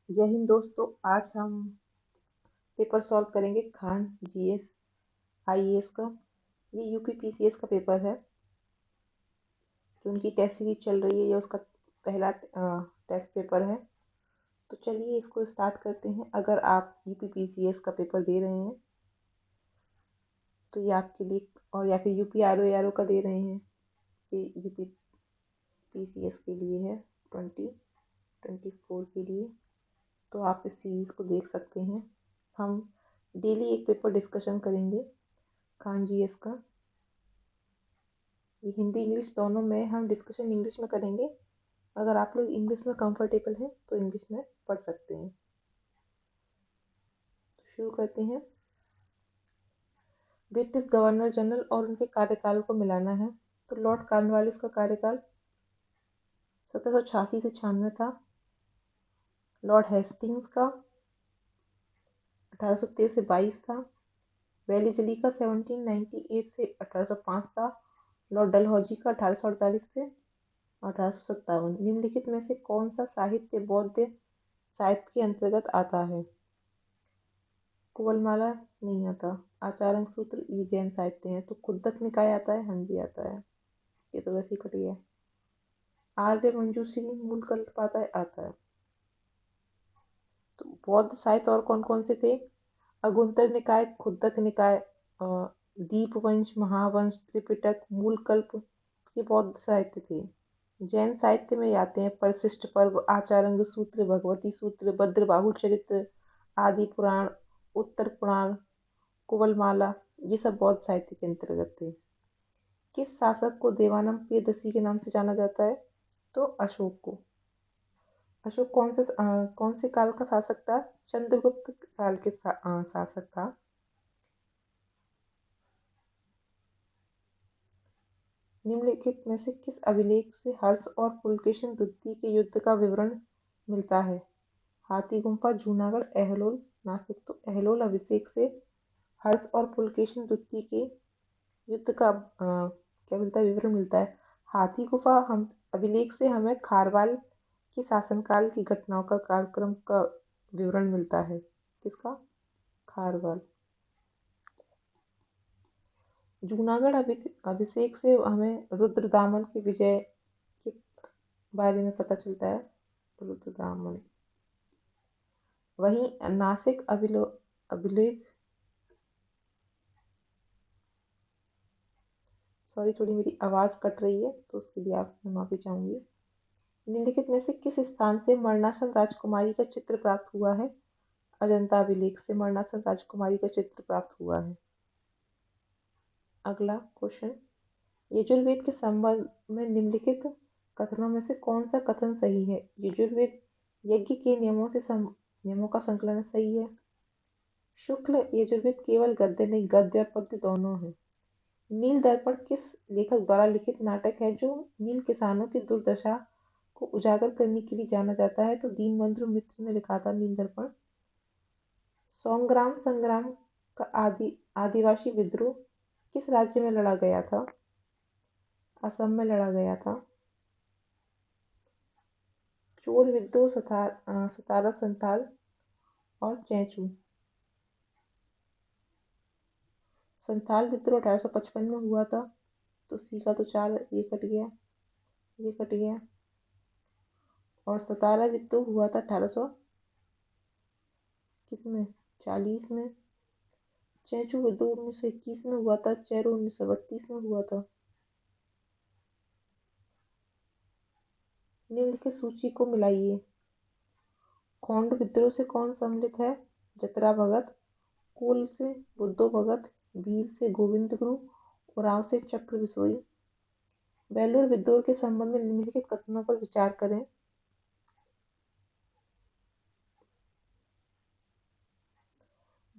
जय हिंद दोस्तों। आज हम पेपर सॉल्व करेंगे खान जीएस आईएएस का। ये यूपी पीसीएस का पेपर है जो उनकी टेस्ट सीरीज चल रही है। ये उसका पहला टेस्ट पेपर है। तो चलिए इसको स्टार्ट करते हैं। अगर आप यूपी पीसीएस का पेपर दे रहे हैं तो ये आपके लिए, और या फिर यूपी आरओ का दे रहे हैं, ये यूपी पीसीएस के लिए है, 2024 के लिए। तो आप इस सीरीज को देख सकते हैं। हम डेली एक पेपर डिस्कशन करेंगे खान जीएस का। ये हिंदी इंग्लिश दोनों में हम डिस्कशन इंग्लिश में करेंगे। अगर आप लोग इंग्लिश में कंफर्टेबल हैं तो इंग्लिश में पढ़ सकते हैं। तो शुरू करते हैं। ब्रिटिश गवर्नर जनरल और उनके कार्यकाल को मिलाना है। तो लॉर्ड कॉर्नवालिस का कार्यकाल 1786 से 96 था। लॉर्ड हेस्टिंग्स का 1823 से 22 था। वेलीजली का 1798 से 1805 था। लॉर्ड डलहौजी का 1848 से 1857। निम्नलिखित में से कौन सा साहित्य बौद्ध साहित्य के अंतर्गत आता है? कुवलमाला नहीं आता। आचार्य सूत्र ये जैन साहित्य है। तो कुद्दक निकाय आता है। हाँ जी आता है। ये तो वैसे ही कट गया। आर्य मंजूश्री मूल कल्प आता है। तो बौद्ध साहित्य और कौन कौन से थे? अगुंतर निकाय, खुद्दक निकाय, दीपवंश, महावंश, त्रिपिटक, मूल कल्प, ये बौद्ध साहित्य थे। जैन साहित्य में आते हैं परिशिष्ट पर्व, आचार्य सूत्र, भगवती सूत्र, भद्रबाहु चरित्र, आदि पुराण, उत्तर पुराण, कुवलमाला, ये सब बौद्ध साहित्य के अंतर्गत थे। किस शासक को देवानंद प्रियदर्शी के नाम से जाना जाता है? तो अशोक को। अशोक कौन से काल का शासक था? चंद्रगुप्त काल के शासक था। निम्नलिखित में से किस अभिलेख से हर्ष और पुलकेशिन द्वितीय के युद्ध का विवरण मिलता है? हाथी गुम्फा, जूनागढ़, एहलोल, नासिक। तो एहलोल अभिषेक से हर्ष और पुलकेशिन द्वितीय के युद्ध का क्या मिलता है? विवरण मिलता है। हाथी गुफा हम अभिलेख से हमें खारवाल की शासनकाल की घटनाओं का कार्यक्रम का विवरण मिलता है। किसका? खारवाल। जूनागढ़ अभिषेक से हमें रुद्रदामन की विजय के बारे में पता चलता है। रुद्रदामन। वहीं नासिक अभिलेख, सॉरी थोड़ी मेरी आवाज कट रही है तो उसके लिए आपसे माफी चाहूंगी। निम्नलिखित में से किस स्थान से मरणासन राजकुमारी का चित्र प्राप्त हुआ है? अजंता अभिलेख से मरणासन राजकुमारी का चित्र प्राप्त हुआ है। अगला क्वेश्चन, यजुर्वेद के संबंध में निम्नलिखित कथनों में से कौन सा कथन सही है? यजुर्वेद यज्ञ के नियमों का संकलन सही है। शुक्ल यजुर्वेद केवल गद्य नहीं, गद्य और पद्य दोनों है। नील दर्पण किस लेखक द्वारा लिखित नाटक है जो नील किसानों की दुर्दशा को उजागर करने के लिए जाना जाता है? तो दीनबंधु मित्र ने लिखा था नील दर्पण। संग्राम संग्राम का आदिवासी विद्रोह किस राज्य में लड़ा गया था? असम में लड़ा गया था। चोर विद्रोह सतारा संथाल और चैचू। संथाल विद्रोह 1855 में हुआ था। तो सी का तो 4, ये कट गया, ये कट गया। और सतारा विद्रोह हुआ था 1800 किसमें? 40 में। चैचू विद्रोह 1921 में हुआ था। चेरो 1932 में हुआ था। निम्नलिखित सूची को मिलाइए। खोंड विद्रोह से कौन सम्मिलित है? जतरा भगत। कोल से बुद्धो भगत। भील से गोविंद गुरु। उरांव से चक्र बिसोई। बेलूर विद्रोह के संबंध में निम्नलिखित कथनों पर विचार करें।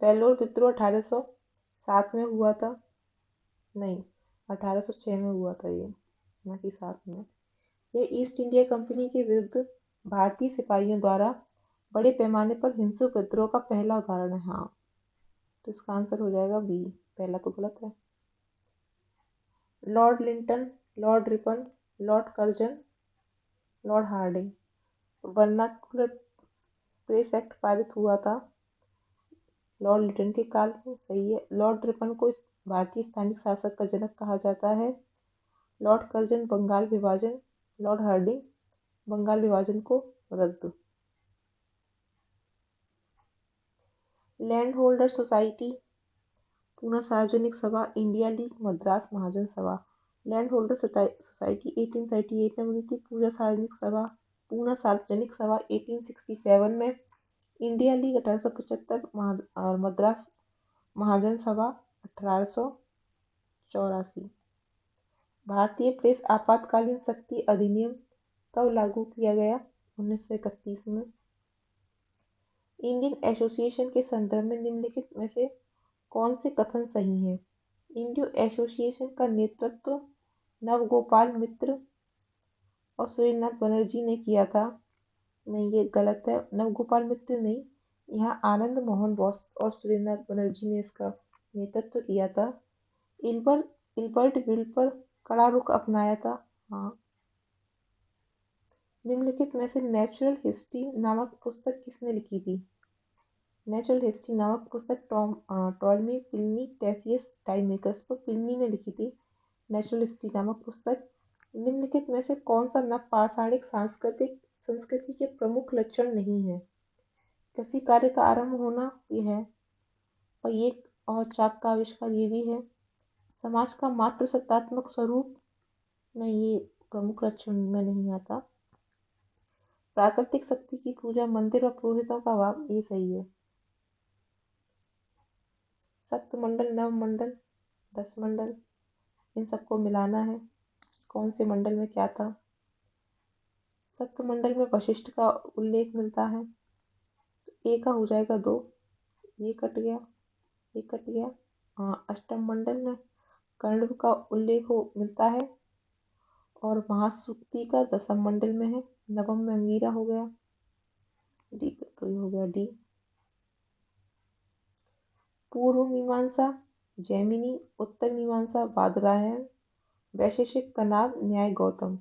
बेलूर विद्रोह 1807 में हुआ था। नहीं, 1806 में हुआ था ये, ना कि 7 में। यह ईस्ट इंडिया कंपनी के विरुद्ध भारतीय सिपाहियों द्वारा बड़े पैमाने पर हिंसक विद्रोह का पहला उदाहरण है। हाँ, तो इसका आंसर हो जाएगा बी। पहला तो गलत है। Lord Lytton, Lord Ripon, Lord Curzon, Lord Hardinge. Vernacular press act पारित हुआ था लॉर्ड लिटन के काल में, सही है। लॉर्ड रिपन को इस भारतीय स्थानिक शासक का जनक कहा जाता है। लॉर्ड कर्जन बंगाल विभाजन, लॉर्ड हार्डिंग बंगाल विभाजन को रद्द। लैंड होल्डर सोसाइटी, पूना सार्वजनिक सभा, इंडिया लीग, मद्रास महाजन सभा। लैंड होल्डर सोसाइटी 1838 में बनी थी। पूना सार्वजनिक सभा 1867 में। इंडिया लीग 1875 और मद्रास महाजन सभा 1884। भारतीय प्रेस आपातकालीन शक्ति अधिनियम कब लागू किया गया? 1931 में। इंडियन एसोसिएशन के संदर्भ में निम्नलिखित में से कौन से कथन सही हैं? इंडियन एसोसिएशन का नेतृत्व नवगोपाल मित्र और सूर्यनाथ बनर्जी ने किया था। नहीं, ये गलत है। नवगोपाल मित्र नहीं, यहाँ आनंद मोहन बोस और सूर्यनाथ बनर्जी ने इसका नेतृत्व किया था। इल्बर्ट बिल पर कड़ा रुख अपनाया था। हाँ। निम्नलिखित में से नेचुरल हिस्ट्री नामक पुस्तक किसने लिखी थी? नेचुरल हिस्ट्री नामक पुस्तक टॉलमी, प्लिनी, टेसियस, टाइमेकस, तो प्लिनी ने लिखी थी नेचुरल हिस्ट्री नामक पुस्तक। निम्नलिखित में से कौन सा नवपाषाणिक संस्कृति के प्रमुख लक्षण नहीं है? किसी कार्य का आरंभ होना, ये है, और चाक का आविष्कार, ये भी है। समाज का मात्र सत्तात्मक स्वरूप, नहीं, ये प्रमुख लक्षण में नहीं आता। प्राकृतिक शक्ति की पूजा, मंदिर और पुरोहितों का अभाव, ये सही है। सप्तमंडल, नवमंडल, दशमंडल, इन सबको मिलाना है। कौन से मंडल में क्या था? सप्तमंडल में वशिष्ठ का उल्लेख मिलता है, तो ए का हो जाएगा 2, ये कट गया, ये कट गया। अष्टम मंडल में कर्ण का उल्लेख मिलता है और महासूक्ति का दसम मंडल में है। नवम में अंगीरा हो गया, डी, तो ये हो गया डी। पूर्व मीमांसा जैमिनी, उत्तर मीमांसा बादरायण, वैशेषिक कनाद, न्याय गौतम,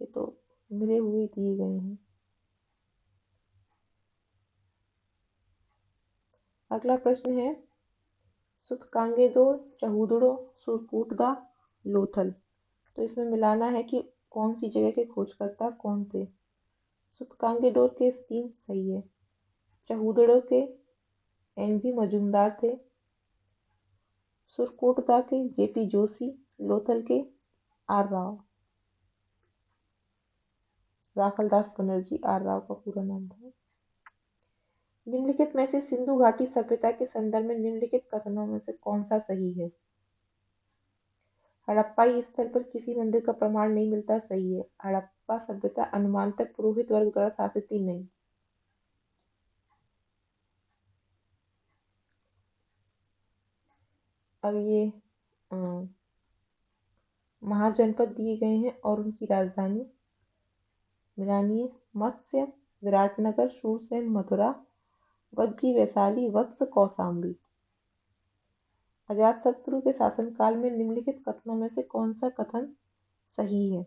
ये तो मिले हुए दिए गए हैं। अगला प्रश्न है सुतकांगेदो, चहूदड़ो, सुरकूटदा, लोथल, तो इसमें मिलाना है कि कौन सी जगह के खोजकर्ता कौन थे। सुतकांगेडोर के 3 सही है। चहूदड़ो के एनजी मजूमदार थे। सुरकोटदा के जेपी जोशी, लोथल के आर राव, राखलदास बनर्जी आर राव का पूरा नाम था। निम्नलिखित में से सिंधु घाटी सभ्यता के संदर्भ में निम्नलिखित कथनों में से कौन सा सही है? हड़प्पाई स्थल पर किसी मंदिर का प्रमाण नहीं मिलता, सही है। हड़प्पा सभ्यता अनुमानतः पुरोहित वर्ग द्वारा शासित थी, नहीं। अब ये महाजनपद दिए गए हैं और उनकी राजधानी मिलानी है। मत्स्य विराटनगर, शूरसेन मथुरा, वज्जी वैशाली, वत्स कौशाम्बी। अजातशत्रु के शासनकाल में निम्नलिखित कथनों में से कौन सा कथन सही है?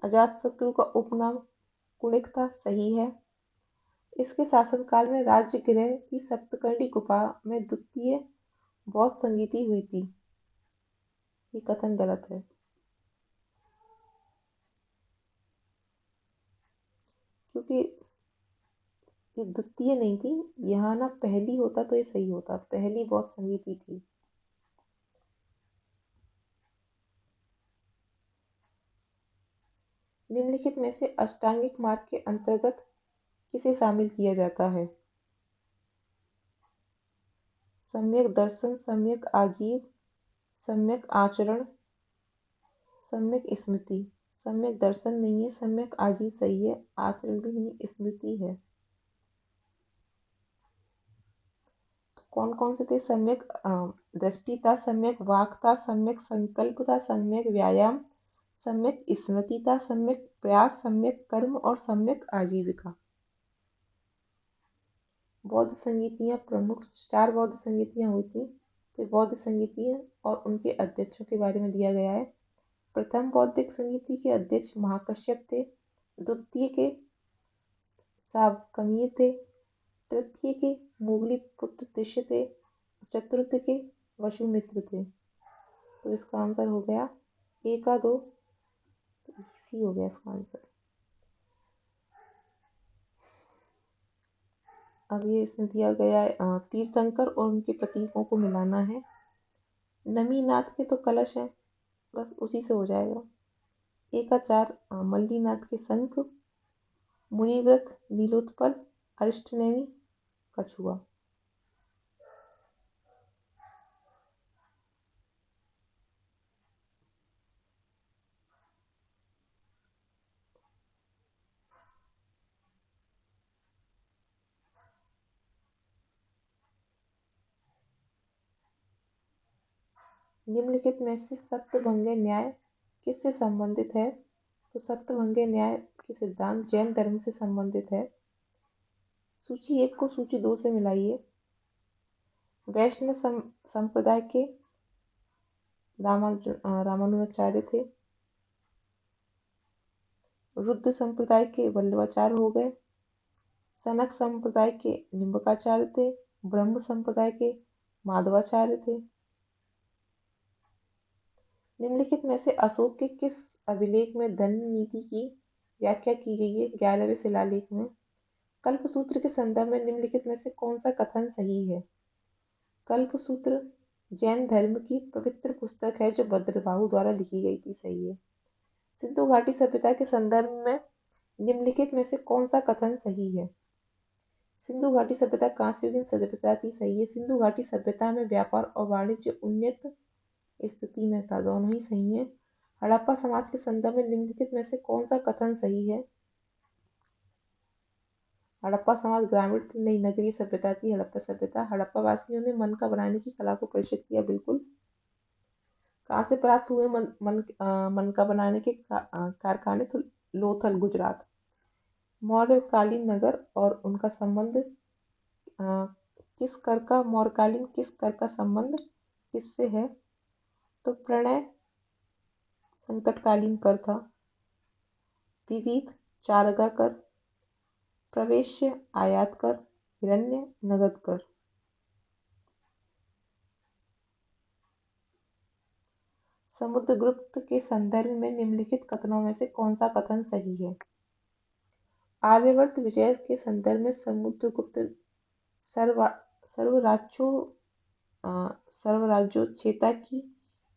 अजातशत्रु का उपनाम कुणिक था, सही है। इसके शासनकाल में राजगृह की सप्तकर्णी गुफा में द्वितीय बौद्ध संगीति हुई थी, ये कथन गलत है, क्योंकि ये द्वितीय नहीं थी, यहाँ ना पहली होता तो ये सही होता, पहली बौद्ध संगीति थी। निम्नलिखित में से अष्टांगिक मार्ग के अंतर्गत किसे शामिल किया जाता है? सम्यक दर्शन, सम्यक आजीव, सम्यक आचरण, सम्यक स्मृति। सम्यक दर्शन नहीं है, सम्यक आजीव सही है, आचरण भी नहीं, स्मृति है। तो कौन कौन से थे? सम्यक दृष्टि था, सम्यक वाक था, सम्यक संकल्प था, सम्यक व्यायाम, सम्यक स्मृति था, सम्यक प्रयास, सम्यक कर्म और सम्यक आजीविका। बौद्ध संगीतियाँ प्रमुख 4 बौद्ध संगीतियाँ हुई थी, तो बौद्ध संगीतियाँ और उनके अध्यक्षों के बारे में दिया गया है। प्रथम बौद्धिक संगीति के अध्यक्ष महाकश्यप थे। द्वितीय के साब कमीर थे। तृतीय के मुगली पुत्र दृश्य थे। चतुर्थ के वसुमित्र थे। तो इसका आंसर हो गया ए का 2, तो इसी हो गया इसका आंसर। अब ये इसमें दिया गया है तीर्थंकर और उनके प्रतीकों को मिलाना है। नमीनाथ के तो कलश है, बस उसी से हो जाएगा। ए का 4 मल्लीनाथ के शंख, मुनिव्रत, नीलोत्पल, अरिष्टनेमी, कछुआ। निम्नलिखित में से सप्तभंगे न्याय किससे संबंधित है? तो सप्तभंगे न्याय की सिद्धांत जैन धर्म से संबंधित है। सूची 1 को सूची 2 से मिलाइए। वैष्णव संप्रदाय के रामानुजाचार्य थे। रुद्र संप्रदाय के वल्लभाचार्य हो गए। सनक संप्रदाय के निम्बकाचार्य थे। ब्रह्म संप्रदाय के माधवाचार्य थे। निम्नलिखित में से अशोक के किस अभिलेख में धन नीति की व्याख्या की गई है? 11वें शिलालेख में। कल्पसूत्र के संदर्भ में निम्नलिखित में से कौन सा कथन सही है? कल्पसूत्र जैन धर्म की पवित्र पुस्तक है जो भद्रबाहु द्वारा लिखी गई थी। सही है। सिंधु घाटी सभ्यता के संदर्भ में निम्नलिखित में से कौन सा कथन सही है? सिंधु घाटी सभ्यता कांस्ययुगीन सभ्यता थी। सही है। सिंधु घाटी सभ्यता में व्यापार और वाणिज्य उन्नत स्थिति में था। दोनों ही सही है। हड़प्पा समाज के संदर्भ में निम्नलिखित में से कौन सा कथन सही है? हड़प्पा समाज ग्रामीण थी, नहीं नगरीय सभ्यता थी हड़प्पा सभ्यता। हड़प्पा वासियों ने मन का बनाने की कला को प्रदर्शित किया। बिल्कुल। कहाँ से प्राप्त हुए मन का बनाने के कारखाने? तो लोथल, गुजरात। मौर्यकालीन नगर और उनका संबंध किस कर का मौर्यकालीन किस कर का संबंध किससे है? तो प्रणय संकटकालीन कर था। विविध चारगा कर, प्रवेश्य आयात कर, हिरण्य नगद कर। समुद्रगुप्त के संदर्भ में निम्नलिखित कथनों में से कौन सा कथन सही है? आर्यवर्त विजय के संदर्भ में समुद्रगुप्त सर्वराज्योच्छेता की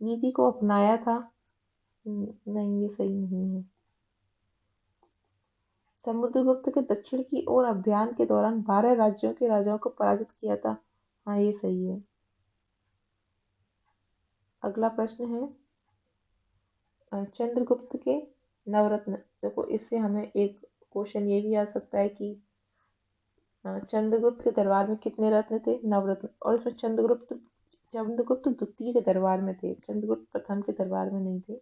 नीति को अपनाया था। नहीं, ये सही नहीं है। समुद्रगुप्त के दक्षिण की ओर अभियान के दौरान 12 राज्यों के राजाओं को पराजित किया था। हाँ, ये सही है। अगला प्रश्न है चंद्रगुप्त के नवरत्न। देखो, इससे हमें एक क्वेश्चन ये भी आ सकता है कि चंद्रगुप्त के दरबार में कितने रत्न थे? नवरत्न। और इसमें चंद्रगुप्त द्वितीय के दरबार में थे, चंद्रगुप्त प्रथम के दरबार में नहीं थे।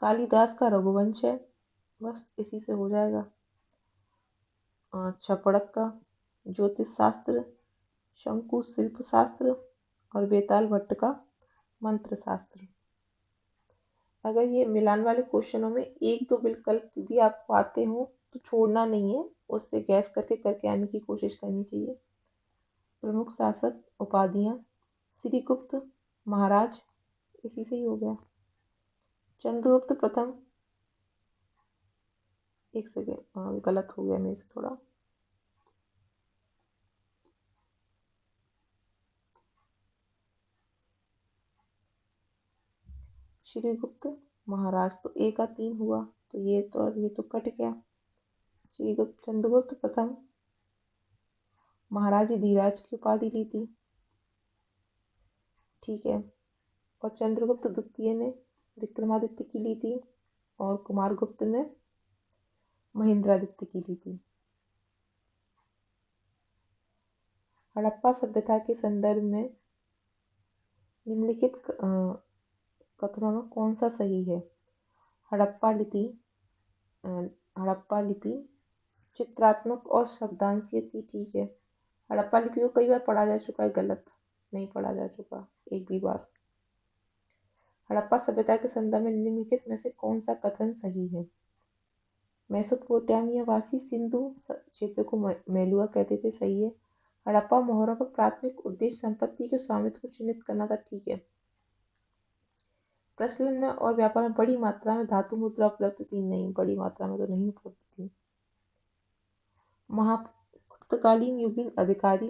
कालिदास का रघुवंश है, बस इसी से हो जाएगा। छपड़क का ज्योतिष शास्त्र, शंकु शिल्प शास्त्र और बेताल भट्ट का मंत्र शास्त्र। अगर ये मिलान वाले क्वेश्चनों में एक दो विकल्प भी आपको आते हो तो छोड़ना नहीं है, उससे गैस करके आने की कोशिश करनी चाहिए। प्रमुख शासक उपाधियां, श्री गुप्त, महाराज, इसी से ही हो गया। चंद्रगुप्त प्रथम, एक सेकेंड, गलत हो गया मेरे से थोड़ा। श्रीगुप्त महाराज, तो ए का 3 हुआ, तो ये तो कट गया। श्रीगुप्त चंद्रगुप्त प्रथम महाराज धीराज की उपाधि ली थी, ठीक है। और चंद्रगुप्त द्वितीय ने विक्रमादित्य की ली थी और कुमारगुप्त ने महेंद्रादित्य की ली थी। हड़प्पा सभ्यता के संदर्भ में निम्नलिखित कथनों में कौन सा सही है? हड़प्पा लिपि चित्रात्मक और शब्दांशीय थी, ठीक है। हड़प्पा लिपि को कई बार पढ़ा जा चुका है, गलत, नहीं पढ़ा जा चुका एक भी बार। हड़प्पा सभ्यता के संदर्भ में निम्नलिखित में से कौन सा कथन सही है? मेसोपोटामियावासी सिंधु क्षेत्र को मेलुआ कहते थे, सही है। हड़प्पा मोहरों का प्राथमिक उद्देश्य संपत्ति के स्वामित्व को चिन्हित करना था, ठीक है। प्रचलन में और व्यापार में बड़ी मात्रा में धातु मुद्रा उपलब्ध थी, नहीं, बड़ी मात्रा में तो नहीं उपलब्ध थी। महापुर्तगाली युगीन अधिकारी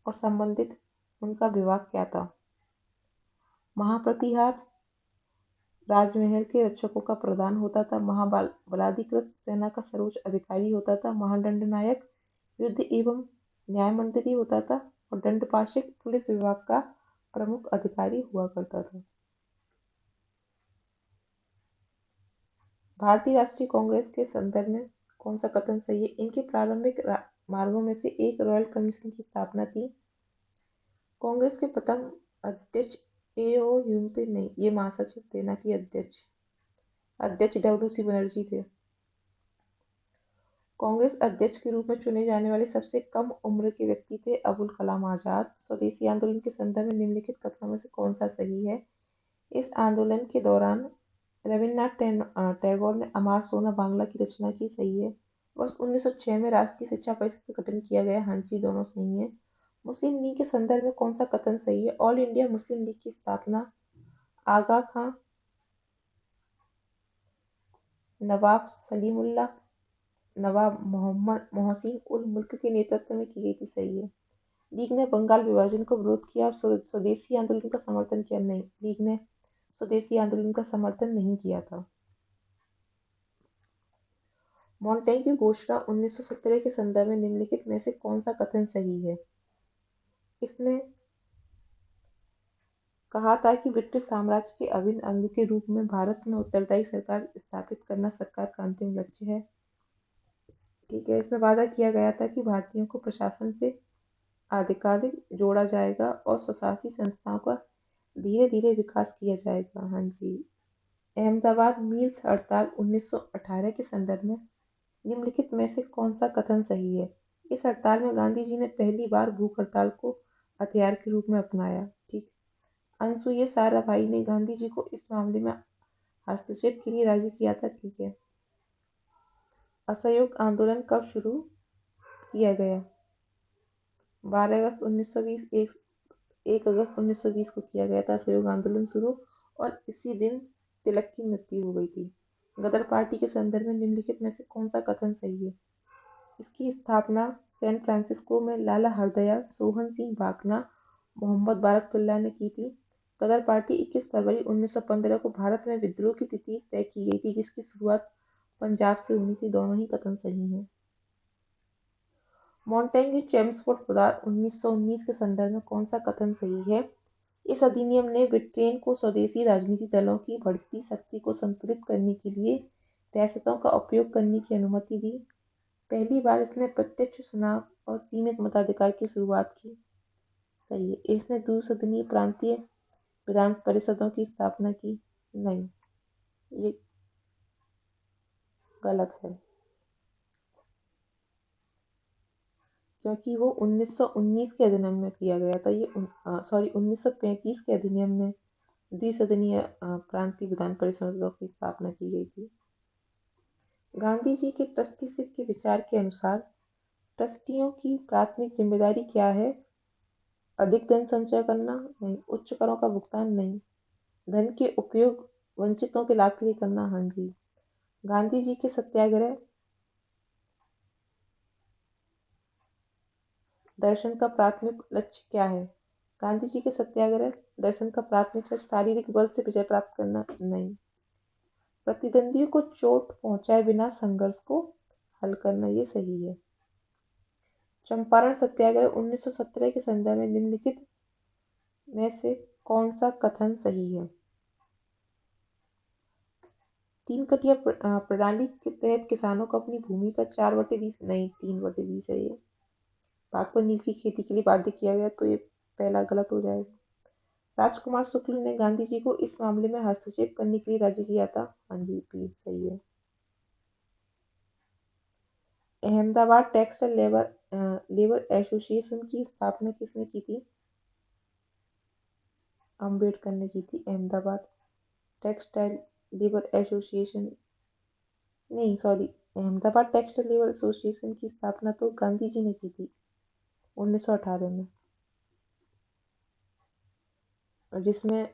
और संबंधित उनका विभाग क्या था? महाप्रतिहार राजमहल के रक्षकों का प्रधान होता था। महाबलाधिकृत सेना का सर्वोच्च अधिकारी होता था। महादंडनायक युद्ध एवं न्याय मंत्री होता था और दंडपाशिक पुलिस विभाग का प्रमुख अधिकारी हुआ करता था। भारतीय राष्ट्रीय कांग्रेस के संदर्भ में कौन सा कथन सही है? इनके प्रारंभिक मार्गों में से एक रॉयल कमीशन की स्थापना थी। कांग्रेस के प्रथम अध्यक्ष A.O. ह्यूम थे, नहीं, ये महासचिव सेना के अध्यक्ष W.C. बनर्जी थे। कांग्रेस अध्यक्ष के रूप में चुने जाने वाले सबसे कम उम्र के व्यक्ति थे अबुल कलाम आजाद। स्वदेशी आंदोलन के संदर्भ में निम्नलिखित कथनों में से कौन सा सही है? इस आंदोलन के दौरान रविन्द्रनाथ टैगोर ने अमर सोना बांग्ला की रचना की, सही है। वर्ष 1906 में राष्ट्रीय शिक्षा परिषद का गठन किया गया, हाँ जी, दोनों सही है। मुस्लिम लीग के संदर्भ में कौन सा कथन सही है? ऑल इंडिया मुस्लिम लीग की स्थापना आगा खां, नवाब सलीमुल्लाह, नवाब मोहम्मद मोहसिन उल मुल्क के नेतृत्व में की गई थी, सही है। लीग ने बंगाल विभाजन को विरोध किया, स्वदेशी आंदोलन का समर्थन किया, नहीं, लीग ने स्वदेशी आंदोलन का समर्थन नहीं किया था। मोंटेग्यू घोषणा 1917 के संदर्भ में निम्नलिखित में से कौन सा कथन सही है? इसने कहा था कि ब्रिटिश साम्राज्य के अभिन्न अंग के रूप में भारत में उत्तरदायी सरकार स्थापित करना सरकार का अंतिम लक्ष्य है, ठीक है। इसमें वादा किया गया था कि भारतीयों को प्रशासन से आधिकारिक जोड़ा जाएगा और स्वशासी संस्थाओं का धीरे धीरे विकास किया जाएगा, हाँ जी। अहमदाबाद मिल्स हड़ताल 1918 के संदर्भ में निम्नलिखित में से कौन सा कथन सही है? इस हड़ताल में गांधी जी ने पहली बार भूख हड़ताल को हथियार के रूप में अपनाया, ठीक। अनसुया साराभाई ने गांधी जी को इस मामले में हस्तक्षेप के लिए राजी किया था, ठीक है। असहयोग आंदोलन कब शुरू किया गया? 12 अगस्त 1920, 1 अगस्त 1920 को किया गया था असहयोग आंदोलन शुरू, और इसी दिन तिलक की मृत्यु हो गई थी। गदर पार्टी के संदर्भ में निम्नलिखित में से कौन सा कथन सही है? इसकी स्थापना सैन फ्रांसिस्को में लाला हरदयाल, सोहन सिंह भाकना, मोहम्मद बारकतुल्लाह ने की थी। गदर पार्टी 21 फरवरी 1915 को भारत में विद्रोह की तिथि तय की गई थी, जिसकी शुरुआत पंजाब से हुई थी, दोनों ही कथन सही हैं। मोंटेग्यू चेम्सफोर्ड सुधार 1919 के संदर्भ में कौन सा कथन सही है? इस अधिनियम ने ब्रिटेन को स्वदेशी राजनीतिक दलों की बढ़ती शक्ति को संतुलित करने के लिए रियासतों का उपयोग करने की अनुमति दी। पहली बार इसने प्रत्यक्ष चुनाव और सीमित मताधिकार की शुरुआत की, सही है। इसने द्विसदनीय प्रांतीय विधान परिषदों की स्थापना की, नहीं, ये गलत है, क्योंकि वो 1919 के अधिनियम में किया गया था। ये 1935 के अधिनियम में द्विसदनीय प्रांतीय विधान परिषदों की स्थापना की गई थी। गांधी जी के ट्रस्टीशिप के विचार के अनुसार ट्रस्टियों की प्राथमिक जिम्मेदारी क्या है? अधिक धन संचय करना, नहीं। उच्च करों का भुगतान, नहीं। धन के उपयोग वंचितों के लाभ के लिए करना, हाँ जी। गांधी जी के सत्याग्रह दर्शन का प्राथमिक लक्ष्य क्या है? गांधी जी के सत्याग्रह दर्शन का प्राथमिक लक्ष्य शारीरिक बल से विजय प्राप्त करना, नहीं। प्रतिद्वंदियों को चोट पहुंचाए बिना संघर्ष को हल करना, ये सही है। चंपारण सत्याग्रह 1917 के संदर्भ में निम्नलिखित में से कौन सा कथन सही है? तीन कटिया प्रणाली के तहत किसानों को अपनी भूमि का 4/20, नहीं, 3/20 है ये। भाग पर नीच की खेती के लिए बाध्य किया गया, तो ये पहला गलत हो जाएगा। राजकुमार शुक्ल ने गांधी जी को इस मामले में हस्तक्षेप करने के लिए राजी किया था, हाँ जी, प्लीज, सही है। अहमदाबाद टेक्सटाइल लेबर एसोसिएशन की स्थापना किसने की थी? अम्बेडकर ने की थी। अहमदाबाद टेक्सटाइल लेबर एसोसिएशन, नहीं, sorry, Ahmedabad textile labour association की स्थापना तो गांधी जी ने की थी 1918 में, जिसमें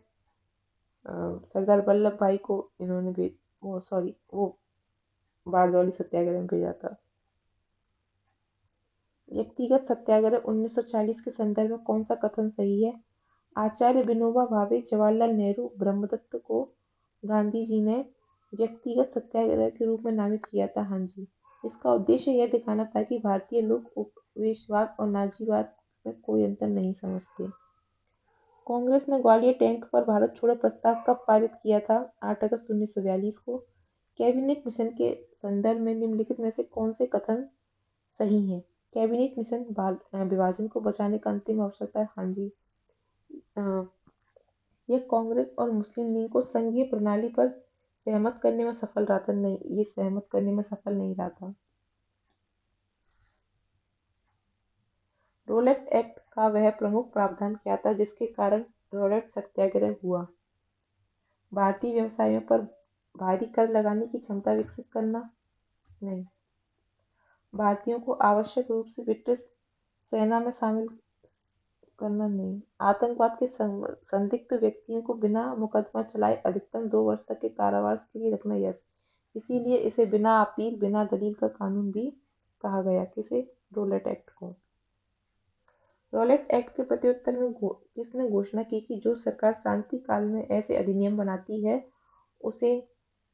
सरदार वल्लभ भाई को इन्होंने भी वो बारदौली सत्याग्रह में भेजा था। व्यक्तिगत सत्याग्रह 1940 के संदर्भ में कौन सा कथन सही है? आचार्य विनोबा भावे, जवाहरलाल नेहरू, ब्रह्मदत्त को गांधी जी ने व्यक्तिगत सत्याग्रह के रूप में नामित किया था। हाँ जी। इसका उद्देश्य यह दिखाना था कि भारतीय लोग उपनिवेशवाद और नाजीवाद में कोई अंतर नहीं समझते। कांग्रेस ने ग्वालियर टैंक पर भारत छोड़ो प्रस्ताव कब पारित किया था? 8 अगस्त 1942 को। कैबिनेट मिशन के संदर्भ में निम्नलिखित में से कौन से कथन सही हैं? कैबिनेट मिशन विभाजन को बचाने का अंतिम अवसर था। हाँ जी। यह कांग्रेस और मुस्लिम लीग को संघीय प्रणाली पर सहमत करने में सफल रहा था। नहीं, ये सहमत करने में सफल नहीं रहा था। रोलेट एक्ट का वह प्रमुख प्रावधान क्या था जिसके कारण रोलेट सत्याग्रह हुआ? भारतीय व्यवसायों पर भारी कर लगाने की क्षमता विकसित करना। नहीं। भारतीयों को आवश्यक रूप से ब्रिटिश सेना में शामिल करना। नहीं। आतंकवाद के संदिग्ध व्यक्तियों को बिना मुकदमा चलाए अधिकतम 2 वर्ष तक के कारावास के लिए रखना। यस, इसीलिए इसे बिना अपील बिना दलील का कानून भी कहा गया। किसे? रोलेट एक्ट को। रोलेट एक्ट के प्रत्युत्तर में किसने घोषणा की कि जो सरकार शांति काल में ऐसे अधिनियम बनाती है उसे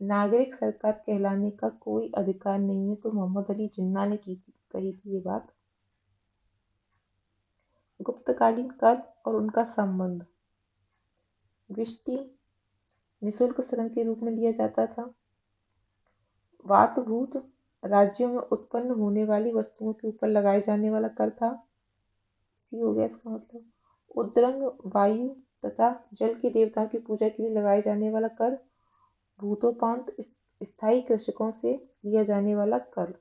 नागरिक सरकार कहलाने का कोई अधिकार नहीं है? तो मोहम्मद अली जिन्ना ने कही थी ये बात। गुप्तकालीन कर और उनका संबंध। विष्टि निःशुल्क श्रम के रूप में लिया जाता था। वातभूत राज्यों में उत्पन्न होने वाली वस्तुओं के ऊपर लगाए जाने वाला कर था। सी हो गया इसका मतलब। उद्रंग वायु तथा जल के देवताओं की पूजा के लिए लगाए जाने वाला कर। भूतोपांत स्थायी कृषकों से लिया जाने वाला कर।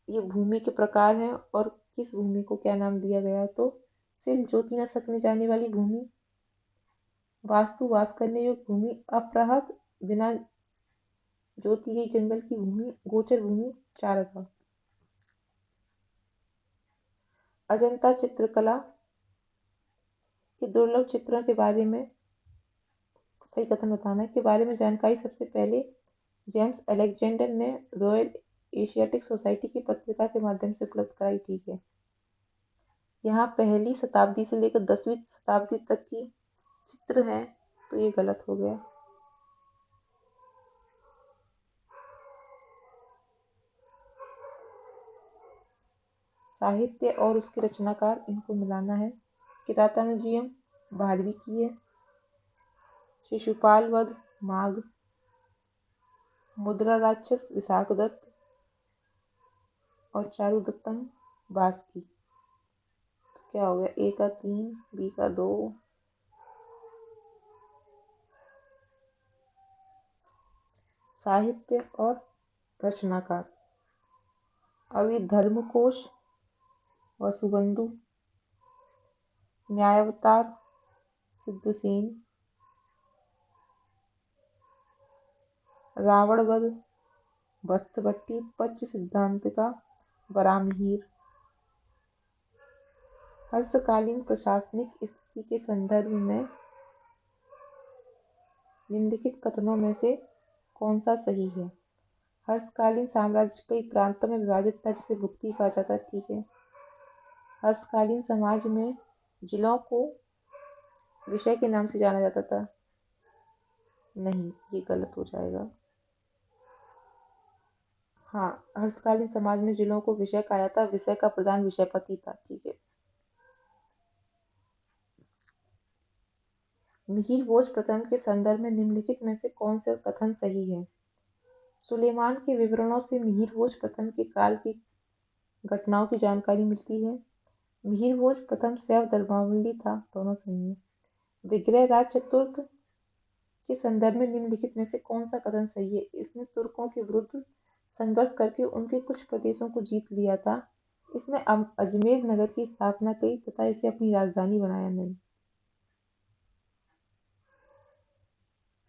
ये भूमि के प्रकार हैं और किस भूमि को क्या नाम दिया गया? तो सिल जोती न सकने जाने वाली भूमि, वास्तु वास करने योग्य भूमि, अपराहत बिना जोती गई जंगल की भूमि, गोचर भूमि, चारगा। अजंता चित्रकला के दुर्लभ चित्रों के बारे में सही कथन बताना है। के बारे में जानकारी सबसे पहले जेम्स अलेक्जेंडर ने रॉयल एशियाटिक सोसाइटी की पत्रिका के माध्यम से उपलब्ध कराई। ठीक है। यहाँ 1वीं शताब्दी से लेकर 10वीं शताब्दी तक की चित्र है, तो ये गलत हो गया। साहित्य और उसके रचनाकार, इनको मिलाना है। किरातार्जुनीयम 12वीं की है। शिशुपाल वध माघ। मुद्रा राक्षस विशाखदत्त और चारुदत्तम बासकी। क्या हो गया? ए का 3, बी का 2। साहित्य और रचनाकार अभिधर्मकोश वसुबंधु, न्यायावतार सिद्धसेन, रावण वध वत्सवट्टी, पच्च सिद्धांतिका बरामहीर। हर्षकालीन प्रशासनिक स्थिति के संदर्भ में निम्नलिखित कथनों में से कौन सा सही है? हर्षकालीन साम्राज्य कई प्रांतों में विभाजित था जिसे भुक्ति कहा जाता है। ठीक है। हर्षकालीन समाज में जिलों को विषय के नाम से जाना जाता था। नहीं, ये गलत हो जाएगा। हाँ, हर्षकालीन समाज में जिलों को विषय कहा जाता, विषय का प्रधान विषयपति था। ठीक है। मिहिर भोज प्रथम के संदर्भ में निम्नलिखित में से कौन सा कथन सही है? सुलेमान के विवरणों से मिहिर भोज प्रथम के काल की घटनाओं की जानकारी मिलती है। मिहिर भोज प्रथम शैव धर्मावलंबी था। दोनों सही है। विग्रह राज चतुर्थ के संदर्भ में निम्नलिखित में से कौन सा कथन सही है? इसने तुर्कों के विरुद्ध संघर्ष करके उनके कुछ प्रदेशों को जीत लिया था। इसने अजमेर नगर की स्थापना की तथा इसे अपनी राजधानी बनाया। नहीं,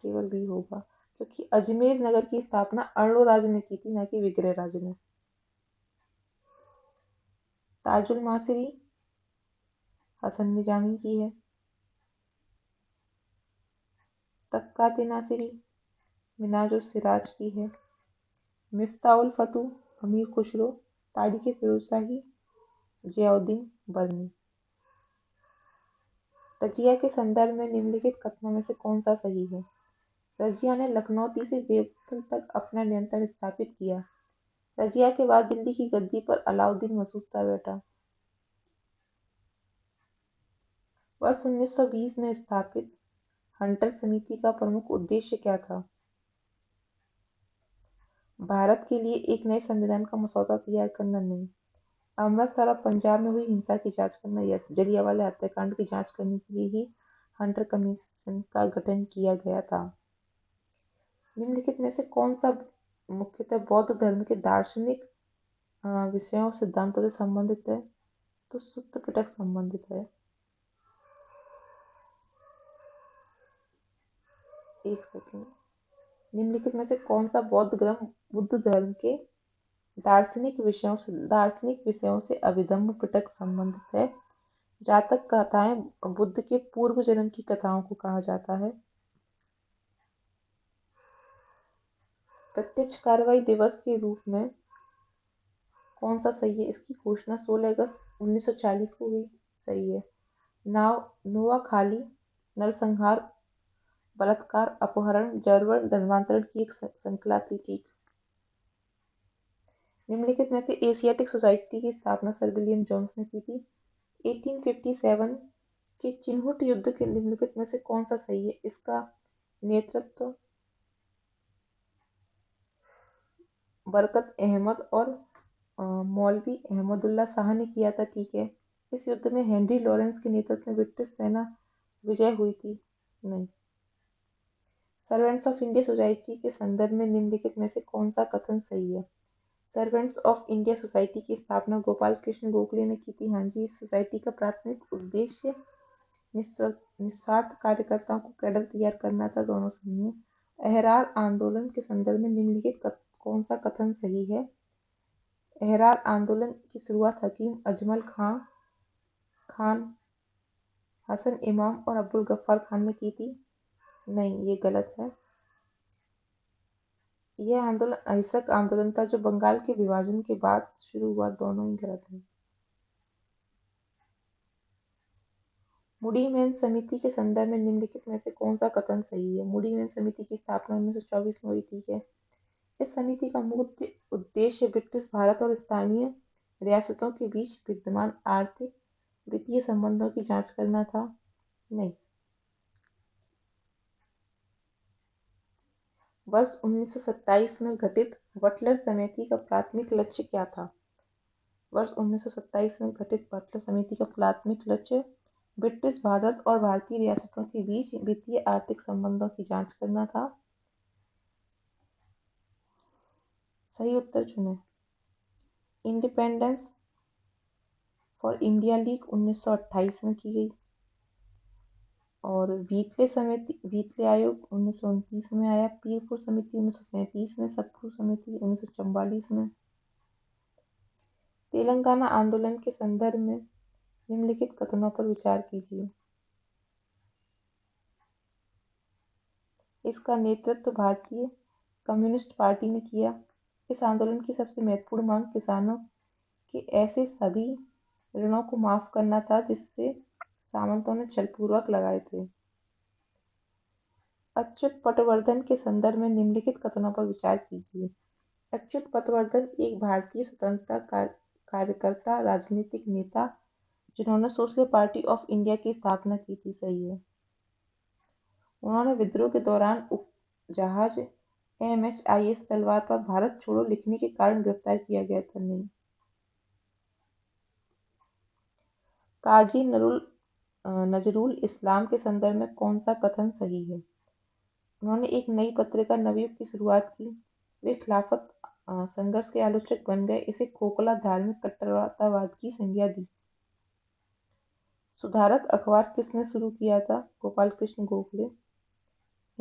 केवल बी होगा क्योंकि अजमेर नगर की स्थापना अर्णोराज ने की थी, न कि विग्रहराज ने। ताजुल मासिरी हसन निजामी की है। तक्कात नासिरी मिनाजुल सिराज की है। मिफ्ताउल फतू अमीर खुसरो तारीख फिरोज शाही जियाउद्दीन बर्नी। रजिया के संदर्भ में निम्नलिखित कथनों में से कौन सा सही है? रजिया ने लखनौती से देवबंद तक अपना नियंत्रण स्थापित किया। रजिया के बाद दिल्ली की गद्दी पर अलाउद्दीन मसूद शाह बैठा। वर्ष 1920 में स्थापित हंटर समिति का प्रमुख उद्देश्य क्या था? भारत के लिए एक नए संविधान का मसौदा तैयार करना नहीं, अमृतसर और पंजाब में हुई हिंसा की जांच करना या जलियांवाला हत्याकांड की जांच करने के लिए ही हंटर कमीशन का गठन किया गया था। निम्नलिखित में से कौन सा मुख्यतः बौद्ध धर्म के दार्शनिक विषयों और सिद्धांतों से संबंधित है? तो सुत्त पिटक संबंधित है। एक सेकंड। निम्नलिखित में से कौन सा बौद्ध ग्रंथ बुद्ध धर्म के दार्शनिक विषयों से अभिधम्म पिटक संबंधित है? जातक कथाएं बुद्ध के पूर्व जन्म की कथाओं को कहा जाता है। प्रत्यक्ष कार्रवाई दिवस के रूप में कौन सा सही है? इसकी घोषणा 16 अगस्त 1940 को हुई। सही है। नोआखाली नरसंहार, बलात्कार, अपहरण, जबरन धर्मांतरण की एक श्रृंखला थी। ठीक। निम्नलिखित में से एशियाटिक सोसाइटी की स्थापना सर विलियम जोन्स ने की थी। 1857 के चिन्हुट युद्ध के निम्नलिखित में से कौन सा सही है? इसका नेतृत्व बरकत अहमद और मौलवी अहमदुल्ला शाह ने किया था। ठीक है। इस युद्ध में हेनरी लॉरेंस के नेतृत्व में ब्रिटिश सेना विजय हुई थी। नहीं। सर्वेंट्स ऑफ इंडिया सोसाइटी के संदर्भ में निम्नलिखित में से कौन सा कथन सही है? सर्वेंट्स ऑफ इंडिया सोसाइटी की स्थापना गोपाल कृष्ण गोखले ने की थी। हाँ जी। इस सोसाइटी का प्राथमिक उद्देश्य निस्वार्थ कार्यकर्ताओं को कैडर तैयार करना था। दोनों सही है। अहरार आंदोलन के संदर्भ में निम्नलिखित कौन सा कथन सही है? अहरार आंदोलन की शुरुआत हकीम अजमल खान, हसन इमाम और अब्दुल गफ्फार खान ने की थी। नहीं, ये गलत है। यह आंदोलन अहिंसक आंदोलन था जो बंगाल के विभाजन के बाद शुरू हुआ। दोनों ही गलत हैं। मुडी मेन समिति के संदर्भ में निम्नलिखित में से कौन सा कथन सही है? मुडी मेन समिति की स्थापना 1924 में हुई थी। है। इस समिति का मुख्य उद्देश्य ब्रिटिश भारत और स्थानीय रियासतों के बीच विद्यमान आर्थिक वित्तीय संबंधों की जांच करना था। नहीं। वर्ष 1927 में गठित बटलर समिति का प्राथमिक लक्ष्य क्या था? वर्ष 1927 में गठित बटलर समिति का प्राथमिक लक्ष्य ब्रिटिश भारत और भारतीय रियासतों के बीच वित्तीय आर्थिक संबंधों की जांच करना था। सही उत्तर चुनें। इंडिपेंडेंस फॉर इंडिया लीग 1928 में की गई और वीटले आयोग 1929 में आया। पीरपुर समिति 1937 में, सतपुर समिति 1944 में। तेलंगाना आंदोलन के संदर्भ में निम्नलिखित कथनों पर विचार कीजिए। इसका नेतृत्व भारतीय कम्युनिस्ट पार्टी ने किया। इस आंदोलन की सबसे महत्वपूर्ण मांग किसानों के ऐसे सभी ऋणों को माफ करना था जिससे सामंतों ने छलपूर्वक लगाए थे। अच्युत पटवर्धन के संदर्भ में निम्नलिखित कथनों पर विचार कीजिए। अच्युत पटवर्धन एक भारतीय स्वतंत्रता कार्यकर्ता, राजनीतिक नेता जिन्होंने सोशल पार्टी ऑफ इंडिया की स्थापना की थी। सही है। उन्होंने विद्रोह के दौरान जहाज MHIS तलवार पर भारत छोड़ो लिखने के कारण गिरफ्तार किया गया था। नहीं। काजी नजरुल इस्लाम के संदर्भ में कौन सा कथन सही है? उन्होंने एक नई पत्रिका नवयुग की शुरुआत की। वे खिलाफत संघर्ष के आलोचक बन गए। इसे खोखला धार्मिक कट्टरतावाद की संज्ञा दी। सुधारक अखबार किसने शुरू किया था? गोपाल कृष्ण गोखले।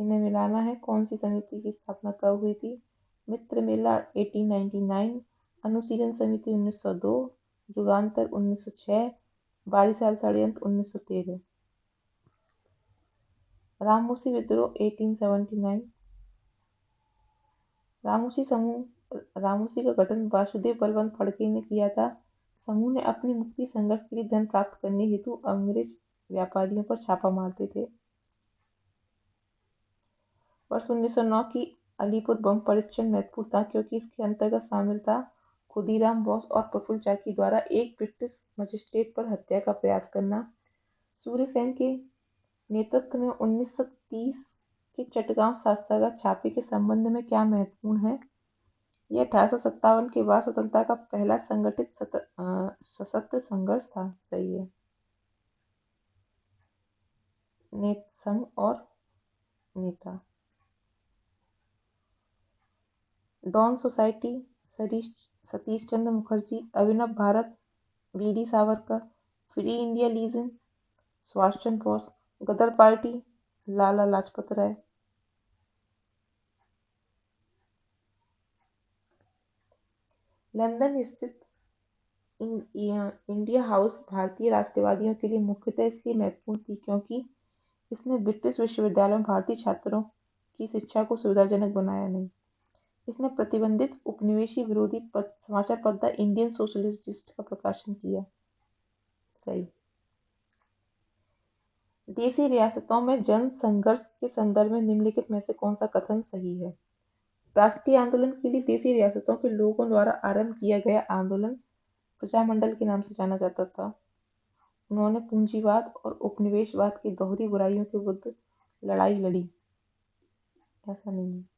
इन्हें मिलाना है। कौन सी समिति की स्थापना कब हुई थी? मित्र मेला 1899, अनुशीलन समिति 1902, युगांतर 1906, 22 साल षड्यंत्र 1913। रामूसी विद्रोह 1879। रामूसी का गठन वासुदेव बलवंत फड़के ने किया था। समूह ने अपनी मुक्ति संघर्ष के लिए धन प्राप्त करने हेतु अंग्रेज व्यापारियों पर छापा मारते थे। वर्ष 1909 की अलीपुर बम परीक्षण महत्वपूर्ण था क्योंकि इसके अंतर्गत शामिल था खुदीराम बोस और प्रफुल्ल चाकी द्वारा एक ब्रिटिश मजिस्ट्रेट पर हत्या का प्रयास करना। सूर्यसेन के नेतृत्व में 1930 के चटगांव शस्त्रागार छापे के संबंध में क्या महत्वपूर्ण है? यह 1857 के बाद स्वतंत्रता का पहला संगठित सशस्त्र संघर्ष था। सही है। संघ और नेता। Dawn society, Satish Chandra Mukherjee, Abhinav Bharat, VD Savarkar, free India legion, Subhash Chandra Bose, Ghadar party, Lala Lajpat Rai. London स्थित इंडिया हाउस भारतीय राष्ट्रवादियों के लिए मुख्यतः इसलिए महत्वपूर्ण थी क्योंकि इसने ब्रिटिश विश्वविद्यालयों में भारतीय छात्रों की शिक्षा को सुविधाजनक बनाया नहीं। इसने प्रतिबंधित उपनिवेशी विरोधी समाचार पत्र इंडियन सोशलिस्ट का प्रकाशन किया। सही। देशी रियासतों में जन संघर्ष के संदर्भ में निम्नलिखित में से कौन सा कथन सही है? राष्ट्रीय आंदोलन के लिए देशी रियासतों के लोगों द्वारा आरंभ किया गया आंदोलन प्रजामंडल के नाम से जाना जाता था। उन्होंने पूंजीवाद और उपनिवेशवाद की दोहरी बुराइयों के विरुद्ध लड़ाई लड़ी। ऐसा नहीं है।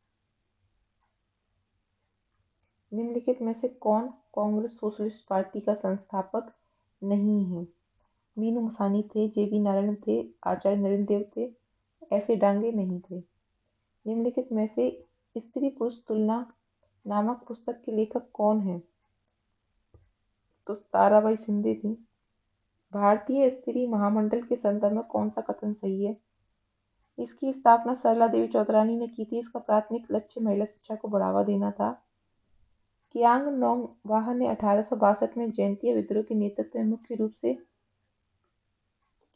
निम्नलिखित में से कौन कांग्रेस सोशलिस्ट पार्टी का संस्थापक नहीं है? मीनू मसानी थे, जेबी नारायण थे, आचार्य नरेंद्र देव थे, ऐसे डांगे नहीं थे। निम्नलिखित में से स्त्री पुरुष तुलना नामक पुस्तक के लेखक कौन है? तो ताराबाई शिंदे थी। भारतीय स्त्री महामंडल के संदर्भ में कौन सा कथन सही है? इसकी स्थापना सरला देवी चौधरानी ने की थी। इसका प्राथमिक लक्ष्य महिला शिक्षा को बढ़ावा देना था। कियांग नोंगवाहा ने 1862 में जयंतिया विद्रोह के नेतृत्व में मुख्य रूप से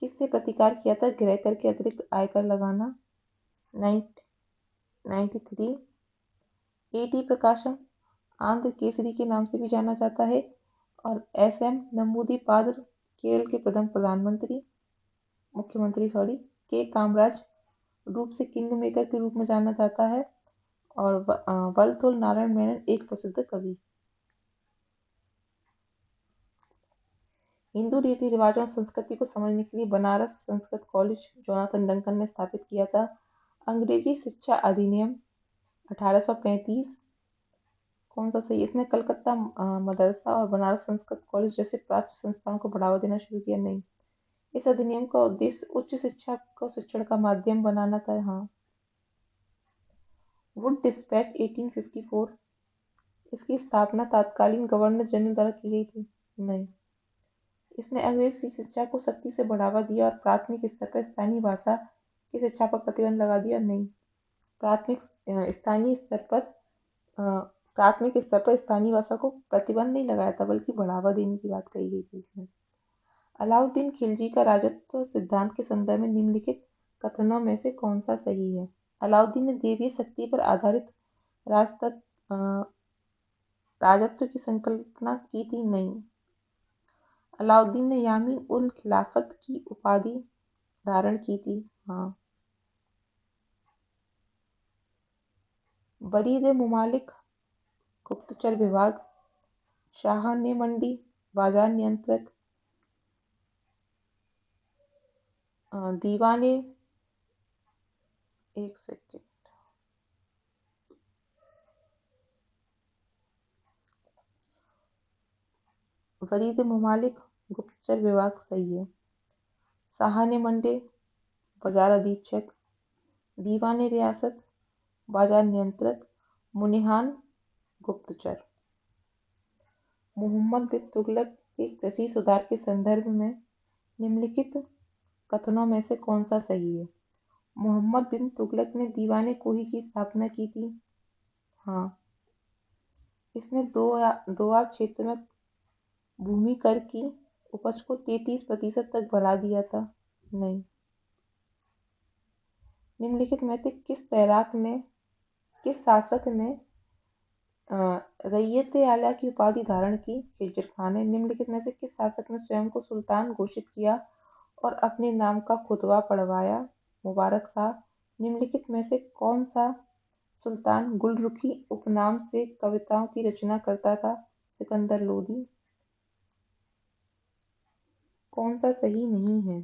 किससे प्रतिकार किया था? गृह कर के अतिरिक्त आयकर लगाना। 93। एटी प्रकाशम आंध्र केसरी के नाम से भी जाना जाता है और एसएम नंबूदिरी केरल के मुख्यमंत्री के कामराज रूप से किंग मेकर के रूप में जाना जाता है और वलथोल नारायण मेनन एक प्रसिद्ध कवि। हिंदू रीति रिवाजों और संस्कृति को समझने के लिए Banaras Sanskrit college Jonathan Duncan ने स्थापित किया था। अंग्रेजी शिक्षा अधिनियम 1835 कौन सा सही? इसने कलकत्ता मदरसा और बनारस संस्कृत कॉलेज जैसे प्राच्य संस्थाओं को बढ़ावा देना शुरू किया। नहीं, इस अधिनियम का उद्देश्य उच्च शिक्षा को शिक्षण का माध्यम बनाना था। हाँ। वुड डिस्पैच 1854 इसकी स्थापना तत्कालीन गवर्नर जनरल द्वारा की गई थी। नहीं, इसने अंग्रेजी शिक्षा को सख्ती से बढ़ावा दिया और प्राथमिक स्तर पर स्थानीय भाषा की शिक्षा पर प्रतिबंध लगा दिया। नहीं, प्राथमिक स्तर पर स्थानीय भाषा को प्रतिबंध नहीं लगाया था बल्कि बढ़ावा देने की बात कही गई थी इसमें। अलाउद्दीन खिलजी का राजत्व सिद्धांत के संदर्भ में निम्नलिखित कथनों में से कौन सा सही है? अलाउद्दीन ने देवी शक्ति पर आधारित राजत्व की संकल्पना की थी। नहीं, अलाउद्दीन ने यामीन उल खिलाफत की उपाधि धारण की थी। हाँ। बरीद मुमालिक गुप्तचर विभाग, शाह ने मंडी बाजार नियंत्रक, दीवाने एक सेकेंड बरीद मुमालिक गुप्तचर विभाग सही है। शाह ने मंडे बाजार अधीक्षक, दीवाने रियासत बाजार नियंत्रक, मुनिहान गुप्तचर। मोहम्मद बिन तुगलक के कृषि सुधार के संदर्भ में निम्नलिखित कथनों में से कौन सा सही है? मोहम्मद बिन तुगलक ने दीवाने कोही की स्थापना की थी। हाँ। इसने दोआब क्षेत्र में भूमि कर की उपज को 33% तक बढ़ा दिया था। नहीं। निम्नलिखित में से किस शासक ने रैयत आला की उपाधि धारण की? खिज़र खान ने। निम्नलिखित में से किस शासक ने स्वयं को सुल्तान घोषित किया और अपने नाम का खुतबा पढ़वाया? मुबारक शाह। निम्नलिखित में से कौन सा सुल्तान गुलरुखी उपनाम से कविताओं की रचना करता था? सिकंदर लोदी। कौन सा सही नहीं है?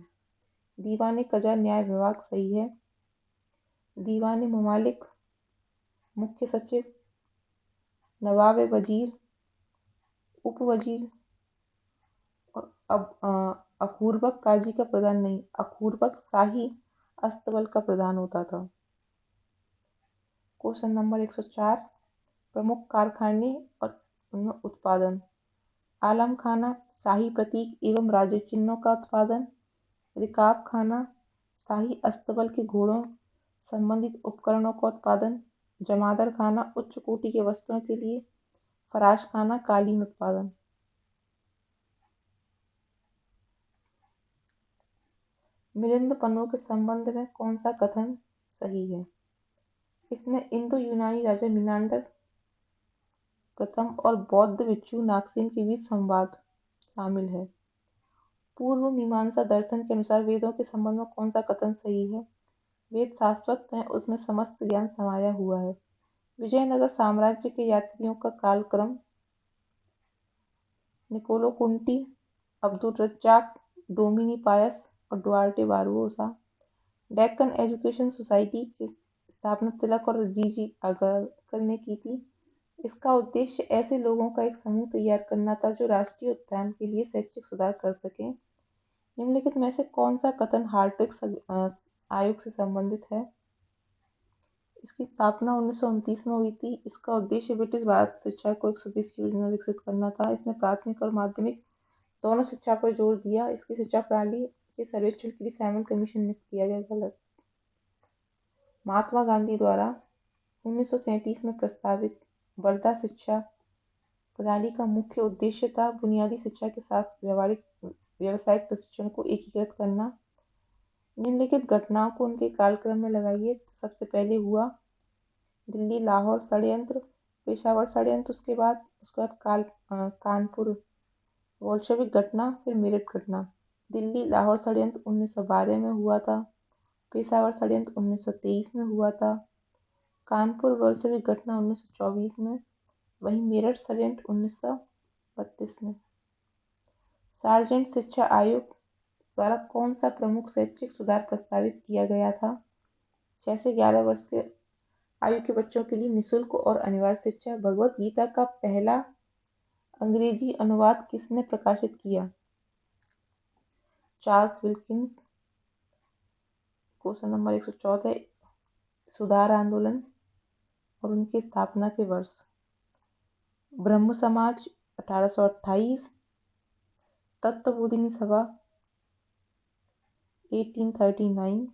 दीवाने कजा न्याय विभाग सही है। दीवाने ममालिक मुख्य सचिव, नवाब वजीर, उप वजीर और अखूरबक काजी का प्रधान नहीं, अखूरबक शाही अस्तबल का प्रधान होता था। Question number 104। प्रमुख कारखाने और उनमें उत्पादन। आलम खाना शाही प्रतीक एवं राज्य चिन्हों का उत्पादन। रिकाब खाना शाही अस्तबल के घोड़ों संबंधित उपकरणों का उत्पादन। जमादर खाना उच्च कोटि के वस्त्रों के लिए। फराश खाना कालीन उत्पादन। मिलिंद पन्नू के संबंध में कौन सा कथन सही है? इसमें इंदो यूनानी राजा मिनांडर प्रथम और बौद्ध भिक्षु नागसेन के बीच संवाद शामिल है। पूर्व मीमांसा दर्शन के अनुसार वेदों के संबंध में कौन सा कथन सही है? वेद शाश्वत हैं, उसमें समस्त ज्ञान समाया हुआ है। विजयनगर साम्राज्य के यात्रियों का कालक्रम। Nicolo Conti, Abdul Razzaq, Domingo Paes और Duarte Barbosa. Deccan education society की स्थापना तिलक और जी आगरकर ने की थी। इसका उद्देश्य ऐसे लोगों का एक समूह तैयार करना था जो राष्ट्रीय उत्थान के लिए शैक्षिक सुधार कर सकें। निम्नलिखित में से कौन सा कथन हार्ट्विक आयोग से संबंधित है? इसकी स्थापना 1929 में हुई थी। इसका उद्देश्य ब्रिटिश भारत शिक्षा को एक स्वदेशी योजना विकसित करना था। इसने प्राथमिक और माध्यमिक दोनों शिक्षा पर जोर दिया। इसकी शिक्षा प्रणाली के सर्वेक्षण के लिए सैमुअल कमीशन नियुक्त किया गया। गलत। महात्मा गांधी द्वारा 1937 में प्रस्तावित वर्धा शिक्षा प्रणाली का मुख्य उद्देश्य था बुनियादी शिक्षा के साथ व्यावसायिक प्रशिक्षण को एकीकृत करना। निम्नलिखित घटनाओं को उनके कालक्रम में लगाइए। सबसे पहले हुआ दिल्ली लाहौर षड्यंत्र, पेशावर षड्यंत्र, उसके बाद कानपुर बोल्शेविक घटना, फिर मेरठ घटना। दिल्ली लाहौर षड्यंत्र 1912 में हुआ था। पेशावर षड्यंत्र 1923 में हुआ था। कानपुर बोल्शेविक घटना 1924 में। वहीं मेरठ षड्यंत्र 1932 में। सार्जेंट शिक्षा आयोग द्वारा कौन सा प्रमुख शैक्षिक सुधार प्रस्तावित किया गया था? 6 से 11 वर्ष के आयु के बच्चों के लिए निःशुल्क और अनिवार्य शिक्षा। भगवत गीता का पहला अंग्रेजी अनुवाद किसने प्रकाशित किया? Charles Wilkins. Question number 114। सुधार आंदोलन और उनकी स्थापना के वर्ष। ब्रह्म समाज 1828, तत्वबोधिनी सभा 1839,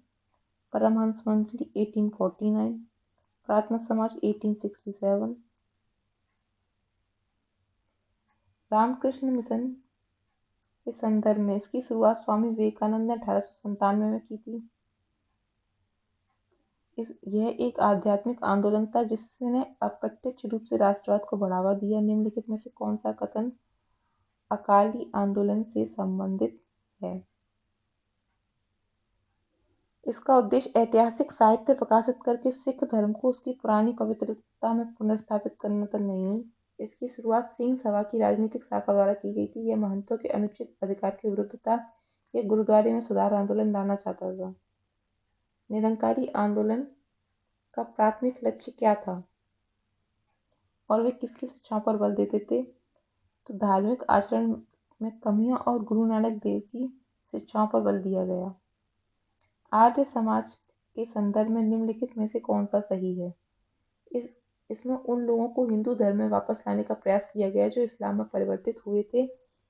परमहंस मंडली 1849, प्रार्थना समाज 1867। रामकृष्ण मिशन के संदर्भ में इसकी शुरुआत स्वामी विवेकानंद ने 1897 में की थी। यह एक आध्यात्मिक आंदोलन था जिसने अप्रत्यक्ष रूप से राष्ट्रवाद को बढ़ावा दिया। निम्नलिखित में से कौन सा कथन अकाली आंदोलन से संबंधित है? इसका उद्देश्य ऐतिहासिक साहित्य प्रकाशित करके सिख धर्म को उसकी पुरानी पवित्रता में पुनर्स्थापित करना तो नहीं। इसकी शुरुआत सिंह सभा की राजनीतिक शाखा द्वारा की गई थी। यह महंतों के अनुचित अधिकार के विरुद्ध था। यह गुरुद्वारे में सुधार आंदोलन लाना चाहता था। निरंकारी आंदोलन का प्राथमिक लक्ष्य क्या था और वे किसकी शिक्षाओं पर बल देते थे? तो धार्मिक आचरण में कमियों और गुरु नानक देव की शिक्षाओं पर बल दिया गया। आर्य समाज के संदर्भ में निम्नलिखित में से कौन सा सही है? इसमें उन लोगों को हिंदू धर्म में वापस लाने का प्रयास किया गया जो इस्लाम में परिवर्तित हुए थे।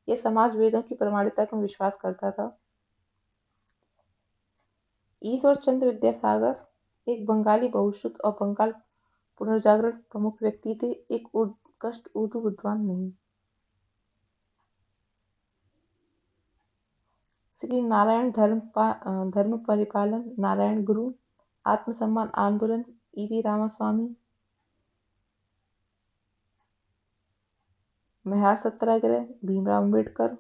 यह समाज वेदों की प्रमाणिकता में विश्वास करता था। ईश्वर चंद्र विद्यासागर एक बंगाली बहुश्रुत और बंगाल पुनर्जागरण प्रमुख व्यक्ति थे, एक उत्कृष्ट उर्दू विद्वान नहीं। श्री नारायण धर्म परिपालन नारायण गुरु, आत्मसम्मान आंदोलन ईवी रामास्वामी, मैहार सत्याग्रह भीमराव अम्बेडकर,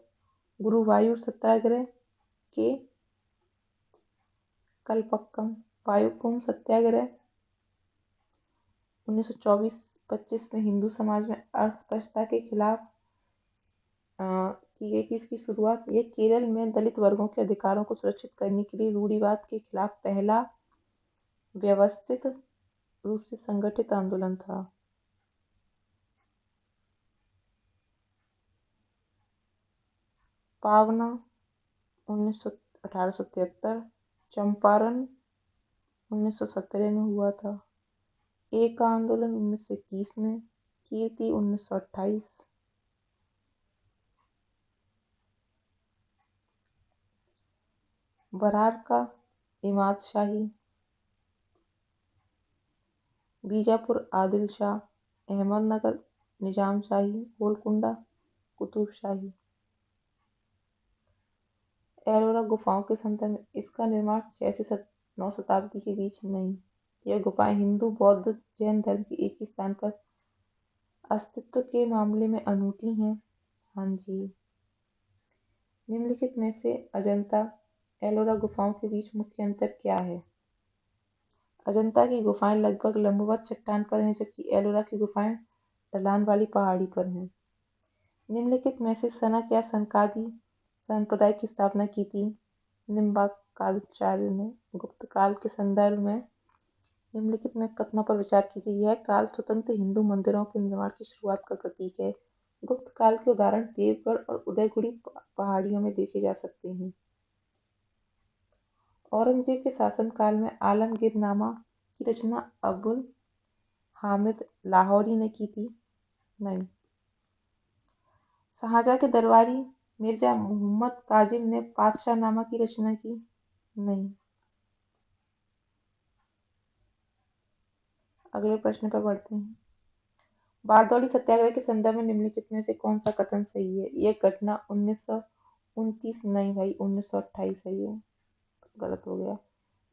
गुरुवायूर सत्याग्रह के कलपक्कम, वायुपूम सत्याग्रह 1924-25 में हिंदू समाज में अस्पृश्यता के खिलाफ की गई थी इसकी शुरुआत। यह केरल में दलित वर्गों के अधिकारों को सुरक्षित करने के लिए रूढ़िवाद के खिलाफ पहला व्यवस्थित रूप से संगठित आंदोलन था। पावना 1873, चंपारण 1917 में हुआ था, एक आंदोलन 1921 में, कीर्ति 1928, बरार का इमाद शाही, बीजापुर आदिल शाह, अहमदनगर निजाम शाही, गोलकुंडा कुतुब शाही। एलोरा गुफाओं के संदर्भ में इसका निर्माण 6 से 9 शताब्दी के बीच नहीं। यह गुफाएं हिंदू बौद्ध जैन धर्म के एक ही स्थान पर अस्तित्व के मामले में अनूठी हैं। हाँ जी। निम्नलिखित में से अजंता एलोरा गुफाओं के बीच मुख्य अंतर क्या है? अजंता की गुफाएं लगभग लंबवत चट्टान पर हैं, जबकि एलोरा की गुफाएं ढलान वाली पहाड़ी पर हैं। निम्नलिखित में से सनक या सनकादि संप्रदाय की स्थापना की थी? निम्बार्काचार्य ने। गुप्त काल के संदर्भ में निम्नलिखित में कथनों पर विचार कीजिए। यह काल स्वतंत्र हिंदू मंदिरों के निर्माण की शुरुआत का प्रतीक है। गुप्त काल के उदाहरण देवगढ़ और उदयगुड़ी पहाड़ियों में देखे जा सकते हैं। औरंगजेब के शासनकाल में आलमगीरनामा की रचना अबुल हामिद लाहौरी ने की थी? नहीं। शाहजहां के दरबारी मिर्जा मोहम्मद काजिम ने पातशाहनामा की रचना की? नहीं। अगले प्रश्न पर बढ़ते हैं। बारदौली सत्याग्रह के संदर्भ में निम्नलिखित में से कौन सा कथन सही है? यह घटना 1929 नहीं भाई 1928 है, ये गलत हो गया।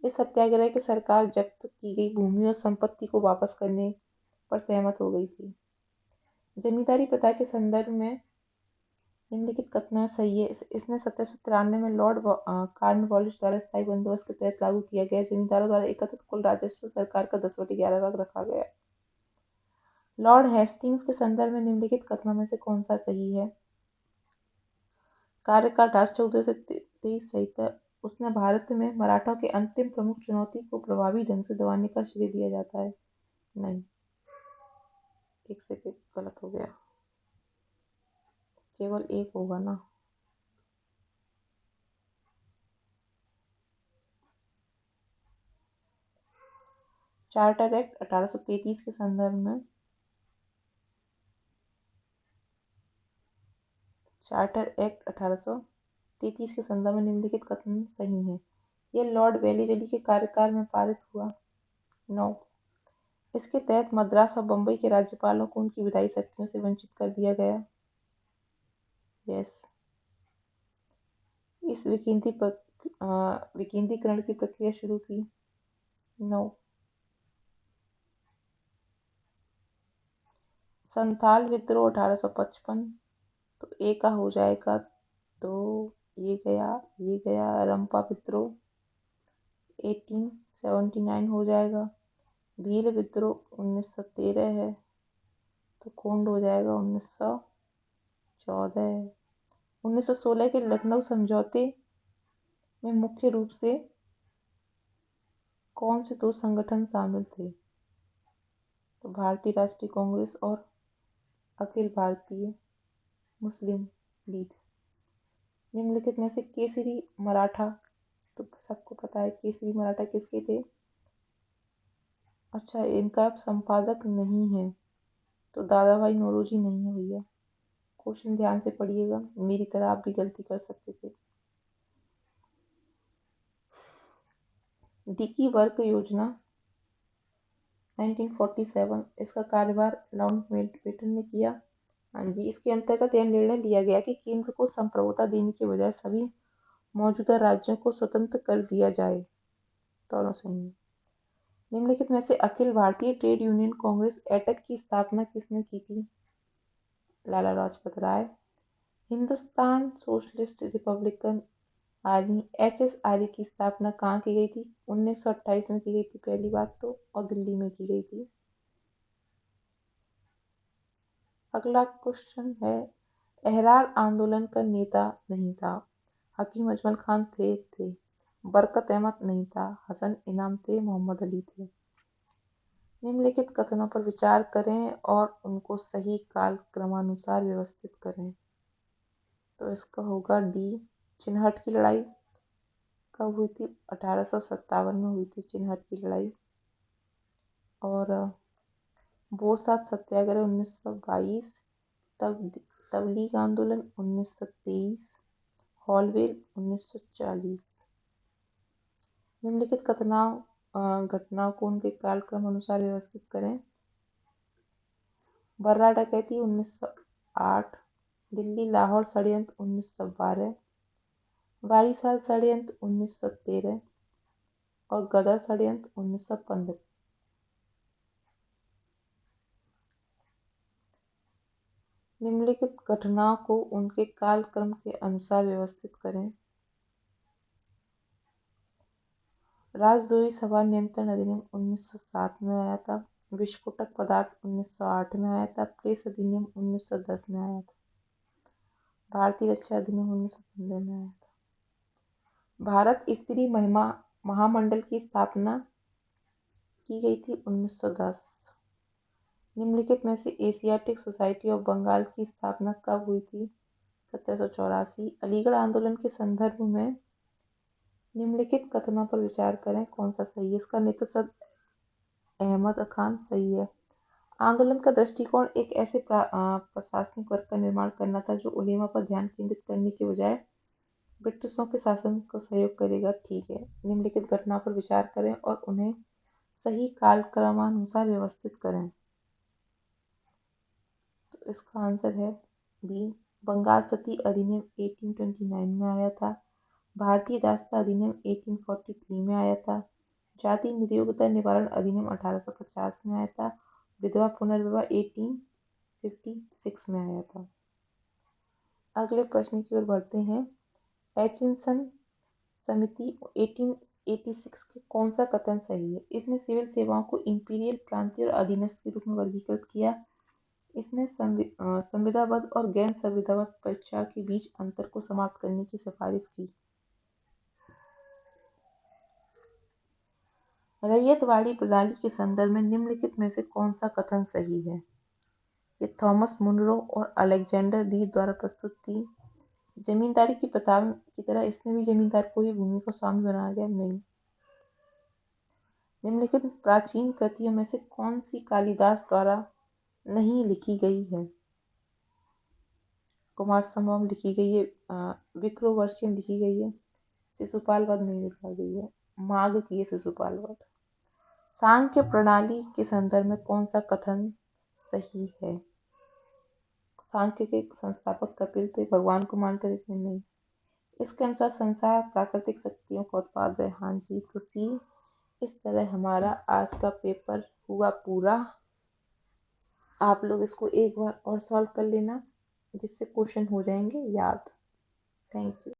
इस सत्याग्रह की सरकार जब्त की गई भूमि और संपत्ति को वापस करने पर सहमत हो गई थी। जमींदारी प्रथा के संदर्भ में निम्नलिखित कथन सही है। इसने 1793 में लॉर्ड कॉर्नवालिस द्वारा स्थायी बंदोबस्त के तहत लागू किया गया। जमींदारों द्वारा एकत्रित कुल राजस्व सरकार का 10/11 भाग रखा गया। लॉर्ड हेस्टिंग्स के संदर्भ में निम्नलिखित कथनों में से कौन सा सही है? कार्यकाल 1814 से 23 सही था। उसने भारत में मराठों के अंतिम प्रमुख चुनौती को प्रभावी ढंग से दबाने का श्रेय दिया जाता है? नहीं, एक से गलत हो गया, केवल एक होगा ना। चार्टर एक्ट 1833 के संदर्भ में निम्नलिखित कथन सही है। यह लॉर्ड वेलेस्ली के कार्यकाल में पारित हुआ। 9। इसके तहत मद्रास और बंबई के राज्यपालों को उनकी विधायी शक्तियों से वंचित कर दिया गया। यस। इस विकेंद्रीकरण की प्रक्रिया शुरू की। 9। संथाल विद्रोह 1855, तो ए का हो जाएगा, तो ये गया रंपा विद्रोह 1879 हो जाएगा। भील विद्रोह 1913 है, तो कोंड हो जाएगा 1914 है। 1916 के लखनऊ समझौते में मुख्य रूप से कौन से 2 संगठन शामिल थे? तो भारतीय राष्ट्रीय कांग्रेस और अखिल भारतीय मुस्लिम लीग। निम्नलिखित में से केसरी मराठा, तो सबको पता है केसरी मराठा किसके थे? अच्छा, इनका संपादक नहीं है, तो दादा भाई नौरोजी नहीं है भैया। क्वेश्चन ध्यान से पढ़िएगा, मेरी तरह आप भी गलती कर सकते थे। डी की वर्क योजना 1947, इसका कार्यभार लॉर्ड माउंटबेटन ने किया। हाँ जी, इसके अंतर्गत यह निर्णय लिया गया कि केंद्र को संप्रभुता देने के बजाय सभी मौजूदा राज्यों को स्वतंत्र कर दिया जाए। दोनों सही है। निम्नलिखित में से अखिल भारतीय ट्रेड यूनियन कांग्रेस एटक की स्थापना किसने की थी? Lala Lajpat Rai. Hindustan socialist republican army HSRA की स्थापना कहाँ की गई थी? 1928 में की गई थी पहली बात तो, और दिल्ली में की गई थी। अगला क्वेश्चन है, एहरार आंदोलन का नेता नहीं था? हकीम अजमल खान थे। बरकत अहमद नहीं था। हसन इनाम थे। मोहम्मद अली थे। निम्नलिखित कथनों पर विचार करें और उनको सही काल क्रमानुसार व्यवस्थित करें। तो इसका होगा डी। चिनहट की लड़ाई कब हुई थी? 1857 में हुई थी चिनहट की लड़ाई। और बोरसाद सत्याग्रह 1922, तबलीग आंदोलन 1923, हॉलवेल 1940। निम्नलिखित घटनाओं को उनके कालक्रम अनुसार व्यवस्थित करें। बर्रा डकैती 1908, दिल्ली लाहौर षड्यंत्र 1912, 22 साल षड्यंत्र 1913 और गदर षड्यंत्र 1915। निम्नलिखित घटनाओं को उनके कालक्रम के अनुसार व्यवस्थित करें। राजद्रोही सभा नियंत्रण अधिनियम 1907 में आया था। विस्फोटक पदार्थ 1908 में आया था। प्रेस अधिनियम 1910 में आया था। भारतीय रक्षा अधिनियम 1915 में आया था। भारत स्त्री महामंडल की स्थापना की गई थी 1910। निम्नलिखित में से एशियाटिक सोसाइटी ऑफ बंगाल की स्थापना कब हुई थी? 1784। अलीगढ़ आंदोलन के संदर्भ में निम्नलिखित कथनों पर विचार करें, कौन सा सही है? इसका नेतृत्व अहमद खान सही है। आंदोलन का दृष्टिकोण एक ऐसे प्रशासनिक वर्ग का निर्माण करना था जो उलेमा पर ध्यान केंद्रित करने के बजाय ब्रिटिशों के शासन को सहयोग करेगा। ठीक है। निम्नलिखित घटना पर विचार करें और उन्हें सही कालक्रमानुसार व्यवस्थित करें। तो इसका आंसर है बी। बंगाल सती अधिनियम 1829 में आया था। भारतीय दासता अधिनियम 1843 में आया था। जाति नियोक्ता निवारण अधिनियम 1850 में आया था। विधवा पुनर्विवाह 1856 में आया था। अगले प्रश्न की ओर बढ़ते हैं। एचिंसन समिति 1886 के कौन सा कथन सही है? इसने सिविल सेवाओं को इंपीरियल, प्रांतीय और अधीनस्थ के रूप में वर्गीकृत किया। इसने संविदाबद्ध और गैर संविदाबद्ध परीक्षा के बीच अंतर को समाप्त करने की सिफारिश की। रैयतवाड़ी प्रणाली के संदर्भ में निम्नलिखित में से कौन सा कथन सही है? ये थॉमस मुनरो और अलेक्जेंडर डी द्वारा प्रस्तुत थी। जमींदारी की प्रथा की तरह इसमें भी जमींदार को ही भूमि को स्वामी बनाया गया नहीं। निम्नलिखित प्राचीन कृतियों में से कौन सी कालिदास द्वारा नहीं लिखी गई है? कुमार संभवम लिखी गई है। विक्रमोर्वशीयम लिखी गई है। शिशुपाल वध नहीं लिखा गई है। माघ की शिशुपाल वध। सांख्य प्रणाली के संदर्भ में कौन सा कथन सही है? सांख्य के संस्थापक कपिल थे। भगवान को मानते थे नहीं। इसके अनुसार संसार प्राकृतिक शक्तियों का उत्पाद है। हाँ जी, तो सी। इस तरह हमारा आज का पेपर हुआ पूरा। आप लोग इसको एक बार और सॉल्व कर लेना, जिससे क्वेश्चन हो जाएंगे याद। Thank you.